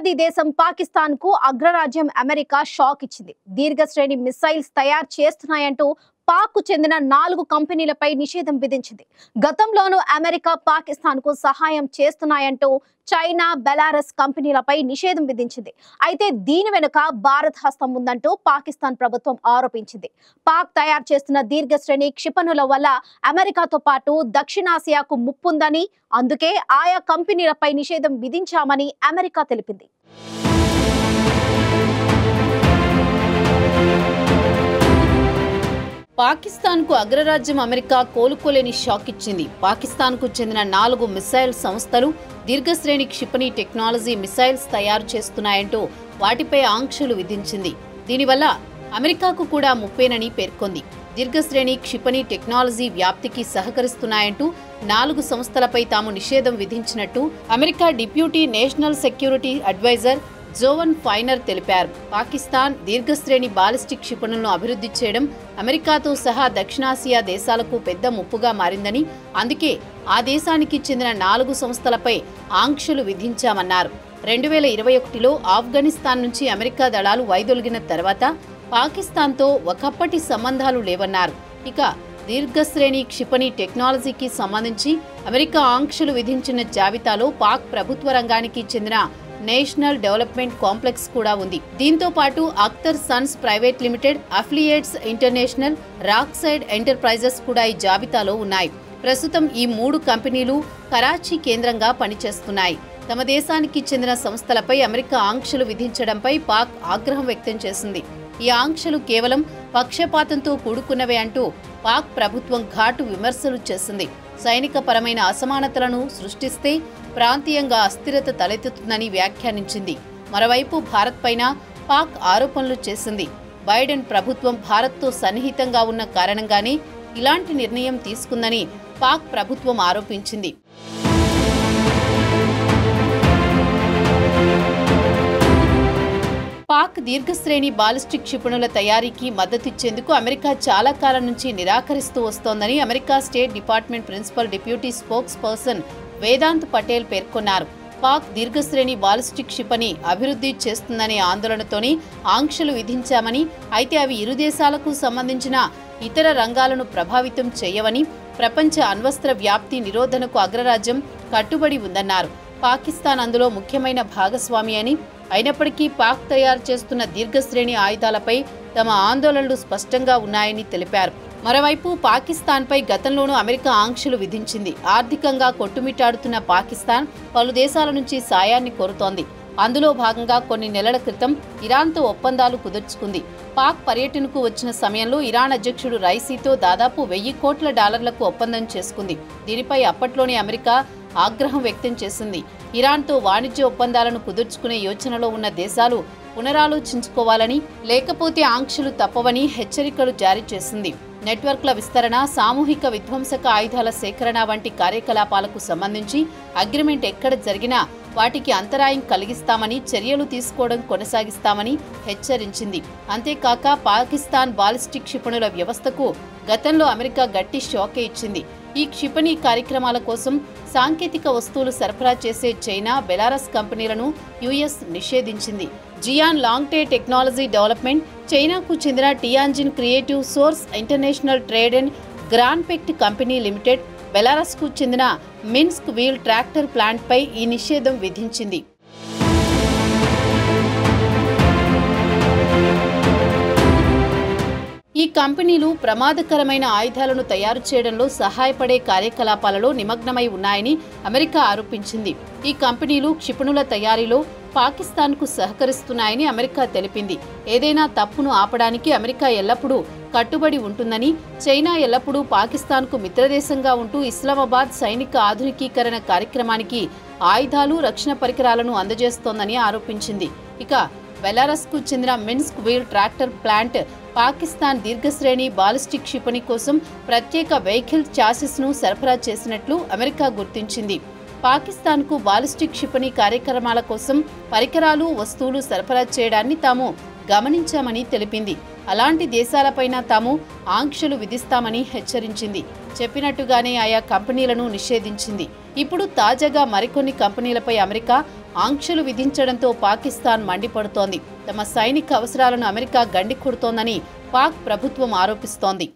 ఉగ్రవాది దేశం పాకిస్తాన్ కు అగ్రరాజ్యం అమెరికా షాక్ ఇచ్చింది. దీర్ఘశ్రేణి మిసైల్స్ తయారు చేస్తున్నాయంటూ పాక్ కు చెందిన 4 కంపెనీలపై నిషేధం విధించింది. గతంలోనూ అమెరికా పాకిస్తాన్ కు సహాయం చేస్తున్నాయంటూ చైనా, బెలారస్ కంపెనీలపై నిషేధం విధించింది. అయితే దీని వెనుక భారత్ హస్తం ఉందంటూ పాకిస్తాన్ ప్రభుత్వం ఆరోపించింది. పాక్ తయారు చేస్తున్న దీర్ఘశ్రేణి క్షిపణుల వల్ల అమెరికాతో పాటు దక్షిణాసియాకు ముప్పుందని, అందుకే ఆయా కంపెనీలపై నిషేధం విధించామని అమెరికా తెలిపింది. పాకిస్తాన్కు అగ్రరాజ్యం అమెరికా కోలుకోలేని షాక్ ఇచ్చింది. పాకిస్తాన్కు చెందిన 4 మిసైల్ సంస్థలు దీర్ఘశ్రేణి క్షిపణి టెక్నాలజీ మిసైల్స్ తయారు చేస్తున్నాయంటూ వాటిపై ఆంక్షలు విధించింది. దీనివల్ల అమెరికాకు కూడా ముప్పేనని పేర్కొంది. దీర్ఘశ్రేణి క్షిపణి టెక్నాలజీ వ్యాప్తికి సహకరిస్తున్నాయంటూ 4 సంస్థలపై తాము నిషేధం విధించినట్టు America deputy national security adviser Jon Finer తెలిపారు. పాకిస్తాన్ దీర్ఘశ్రేణి బాలిస్టిక్ క్షిపణులను అభివృద్ధి చేయడం అమెరికాతో సహా దక్షిణాసియా దేశాలకు పెద్ద ముప్పుగా మారిందని, అందుకే ఆ దేశానికి చెందిన 4 సంస్థలపై ఆంక్షలు విధించామన్నారు. 2021లో ఆఫ్ఘనిస్తాన్ నుంచి అమెరికా దళాలు వైదొలిగిన తర్వాత పాకిస్తాన్తో ఒకప్పటి సంబంధాలు లేవన్నారు. ఇక దీర్ఘశ్రేణి క్షిపణి టెక్నాలజీకి సంబంధించి అమెరికా ఆంక్షలు విధించిన జాబితాలో పాక్ ప్రభుత్వ రంగానికి చెందిన నేషనల్ డెవలప్మెంట్ కాంప్లెక్స్ కూడా ఉంది. దీంతో పాటు Akhtar Sons private limited, affiliates international, rock side enterprises కూడా ఈ జాబితాలో ఉన్నాయి. ప్రస్తుతం ఈ 3 కంపెనీలు కరాచీ కేంద్రంగా పనిచేస్తున్నాయి. తమ దేశానికి చెందిన సంస్థలపై అమెరికా ఆంక్షలు విధించడంపై పాక్ ఆగ్రహం వ్యక్తం చేసింది. ఈ ఆంక్షలు కేవలం పక్షపాతంతో కూడుకున్నవే అంటూ పాక్ ప్రభుత్వం ఘాటు విమర్శలు చేసింది. సైనిక పరమైన అసమానతలను సృష్టిస్తే ప్రాంతీయంగా అస్థిరత తలెత్తుతుందని వ్యాఖ్యానించింది. మరోవైపు భారత్ పైన పాక్ ఆరోపణలు చేసింది. బైడెన్ ప్రభుత్వం భారత్తో సన్నిహితంగా ఉన్న కారణంగానే ఇలాంటి నిర్ణయం తీసుకుందని పాక్ ప్రభుత్వం ఆరోపించింది. పాక్ దీర్ఘశ్రేణి బాలిస్టిక్ క్షిపణుల తయారీకి మద్దతిచ్చేందుకు అమెరికా చాలా కాలం నుంచి నిరాకరిస్తూ వస్తోందని America state department principal deputy spokesperson Vedant Patel పేర్కొన్నారు. పాక్ దీర్ఘశ్రేణి బాలిస్టిక్ క్షిపణి అభివృద్ధి చేస్తుందనే ఆందోళనతోనే ఆంక్షలు విధించామని, అయితే అవి ఇరు దేశాలకు సంబంధించిన ఇతర రంగాలను ప్రభావితం చేయవని, ప్రపంచ అణ్వస్త్ర వ్యాప్తి నిరోధనకు అగ్రరాజ్యం కట్టుబడి ఉందన్నారు. పాకిస్తాన్ అందులో ముఖ్యమైన భాగస్వామి అని, అయినప్పటికీ పాక్ తయారు చేస్తున్న దీర్ఘశ్రేణి ఆయుధాలపై తమ ఆందోళనలు స్పష్టంగా ఉన్నాయని తెలిపారు. మరోవైపు పాకిస్తాన్పై గతంలోనూ అమెరికా ఆంక్షలు విధించింది. ఆర్థికంగా కొట్టుమిట్టాడుతున్న పాకిస్తాన్ పలు దేశాల నుంచి సాయాన్ని కోరుతోంది. అందులో భాగంగా కొన్ని నెలల క్రితం ఇరాన్తో ఒప్పందాలు కుదుర్చుకుంది. పాక్ పర్యటనకు వచ్చిన సమయంలో ఇరాన్ అధ్యక్షుడు రైసీతో దాదాపు $1000 కోట్ల ఒప్పందం చేసుకుంది. దీనిపై అప్పట్లోనే అమెరికా ఆగ్రహం వ్యక్తం చేసింది. ఇరాన్తో వాణిజ్య ఒప్పందాలను కుదుర్చుకునే యోచనలో ఉన్న దేశాలు పునరాలోచించుకోవాలని, లేకపోతే ఆంక్షలు తప్పవని హెచ్చరికలు జారీ చేసింది. నెట్వర్క్ల విస్తరణ, సామూహిక విధ్వంసక ఆయుధాల సేకరణ వంటి కార్యకలాపాలకు సంబంధించి అగ్రిమెంట్ ఎక్కడ జరిగినా వాటికి అంతరాయం కలిగిస్తామని, చర్యలు తీసుకోవడం కొనసాగిస్తామని హెచ్చరించింది. అంతేకాక పాకిస్తాన్ బాలిస్టిక్ క్షిపణుల వ్యవస్థకు గతంలో అమెరికా గట్టి షాకే ఇచ్చింది. ఈ క్షిపణి కార్యక్రమాల కోసం సాంకేతిక వస్తువులు సరఫరా చేసే చైనా, బెలారస్ కంపెనీలను యుఎస్ నిషేధించింది. జియాన్ లాంగ్టే టెక్నాలజీ డెవలప్మెంట్, చైనాకు చెందిన Tianjin creative source international trade and Granpect company limited, బెలారస్కు చెందిన మిన్స్క్ వీల్ ట్రాక్టర్ ప్లాంట్పై ఈ నిషేధం విధించింది. ఈ కంపెనీలు ప్రమాదకరమైన ఆయుధాలను తయారు చేయడంలో సహాయపడే కార్యకలాపాలలో నిమగ్నమై ఉన్నాయని అమెరికా ఆరోపించింది. ఈ కంపెనీలు క్షిపణుల తయారీలో పాకిస్తాన్కు సహకరిస్తున్నాయని అమెరికా తెలిపింది. ఏదైనా తప్పును ఆపడానికి అమెరికా ఎల్లప్పుడూ కట్టుబడి ఉంటుందని, చైనా ఎల్లప్పుడూ పాకిస్తాన్కు మిత్రదేశంగా ఉంటూ ఇస్లామాబాద్ సైనిక ఆధునికీకరణ కార్యక్రమానికి ఆయుధాలు, రక్షణ పరికరాలను అందజేస్తోందని ఆరోపించింది. ఇక బెలారస్కు చెందిన Minsk wheel tractor plant Pakistan దీర్ఘశ్రేణి బాలిస్టిక్ క్షిపణి కోసం ప్రత్యేక వెహికల్ చాసిస్ను సరఫరా చేసినట్లు అమెరికా గుర్తించింది. పాకిస్తాన్కు బాలిస్టిక్ క్షిపణి కార్యక్రమాల కోసం పరికరాలు, వస్తువులు సరఫరా చేయడాన్ని తాము గమనించామని తెలిపింది. అలాంటి దేశాలపైన తాము ఆంక్షలు విధిస్తామని హెచ్చరించింది. చెప్పినట్టుగానే ఆయా కంపెనీలను నిషేధించింది. ఇప్పుడు తాజాగా మరికొన్ని కంపెనీలపై అమెరికా ఆంక్షలు విధించడంతో పాకిస్తాన్ మండిపడుతోంది. తమ సైనిక అవసరాలను అమెరికా గండి కొడుతోందని పాక్ ప్రభుత్వం ఆరోపిస్తోంది.